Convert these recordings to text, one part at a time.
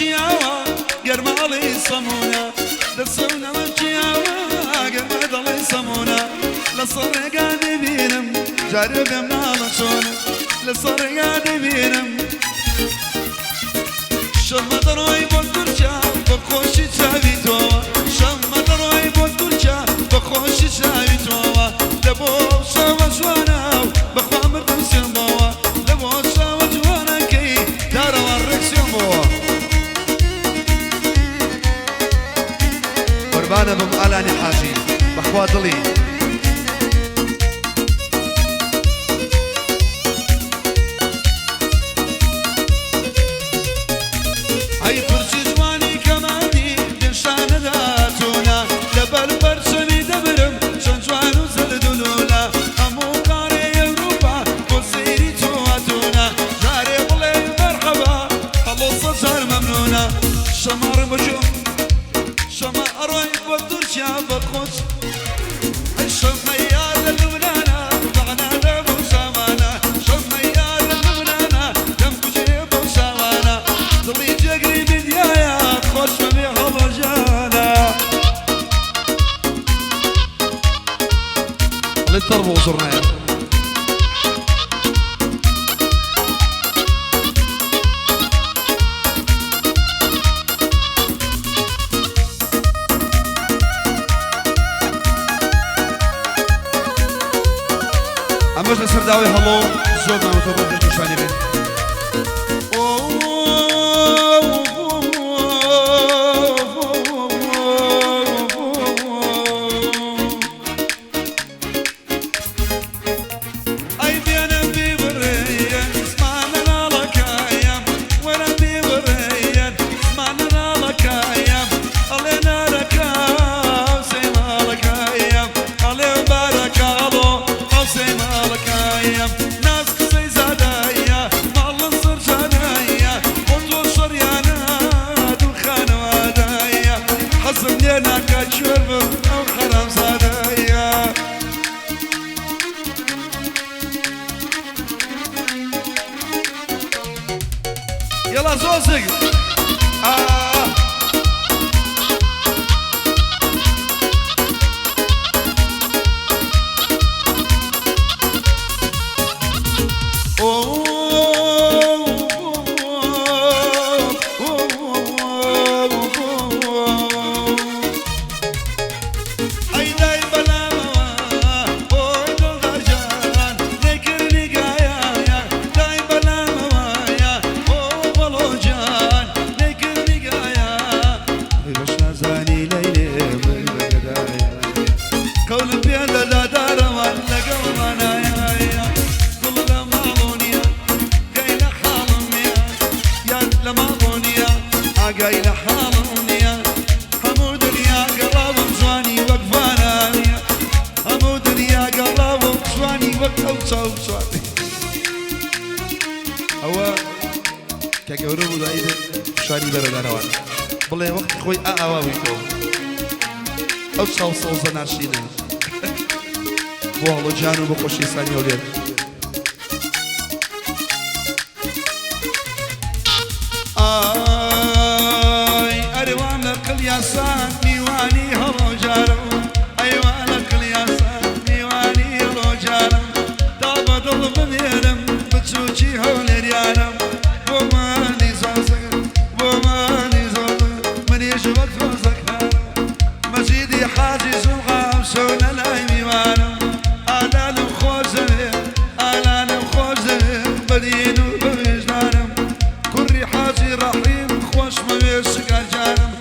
وشياوة قرمة لي صمونة دسونا وشياوة قرمة لي صمونة لصر قاعد بينم جارب يمنا لصونة لصر قاعد بينم شم دروي بودرجا بخوش شاوي توا شم دروي بودرجا بخوش شاوي توا لبو شوا شوانا بخوا مردم سيمبوا لبو شوا جوانا كي دار ورك سيمبوا قربانا بمقالاني حاجي بخوا دلي شمار بجو شما أروي بدرجة بخوش الشمية للبنانة بعنا لبو سامانا شمية للبنانة دم بجيب وسامانا ضلي جقري بديايا خوش مبيها برجانا للتربو وزرنا أمجد سرداوي هلو زود ما متوقع جوشاني بين يلا زوزق قايل حالونيا همو دنيا قراب زواني وقفانانيا همو دنيا قراب زواني وقف زواني هو كقولوا دايد شاري برداروان بلي وقت خوي اواويكو او صو زناشينا والله جانو بخوشي ثاني وليد ياسان ميواني هلو جارم أيوانك الياسان ميواني هلو جارم دابا ضل بميرم بتشوشي هولي ريانم بوماني زوزك بوماني زوزك من يجبك فوزك هارم مجيدي حاجز وغام شونا لاي ميوانم آلان خوزه بدينو بمجدانم كوري حاجي رحيم خوش مويشك الجانم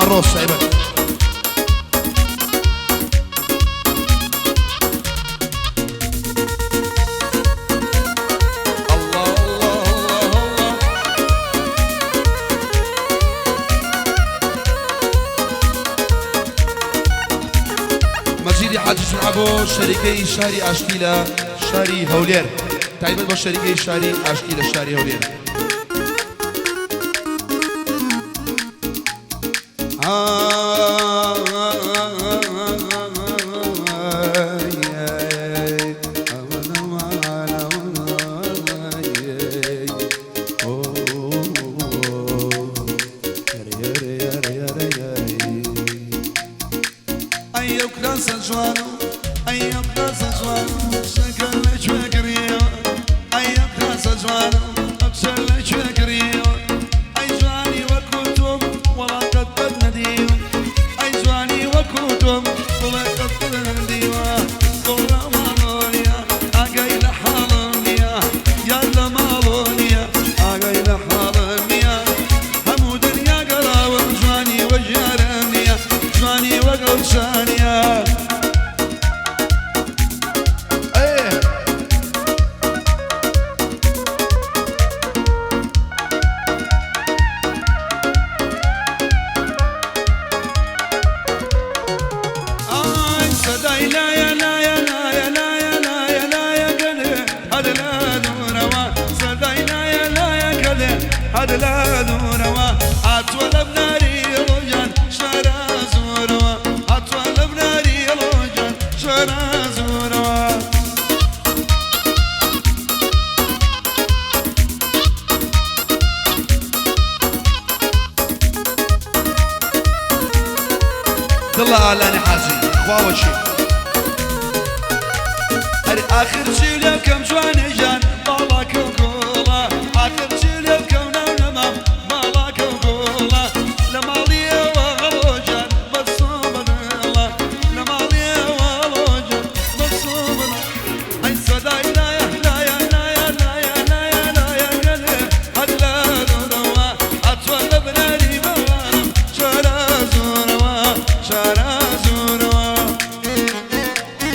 الروس عباد الله الله الله الله حاجز عبو شركي شاري أشكيلة شاري هولير تايبت بو شركي شاري أشكيلة شاري هولير الله أعلاني حازي خواوة شي آخر شي لكم جواني جان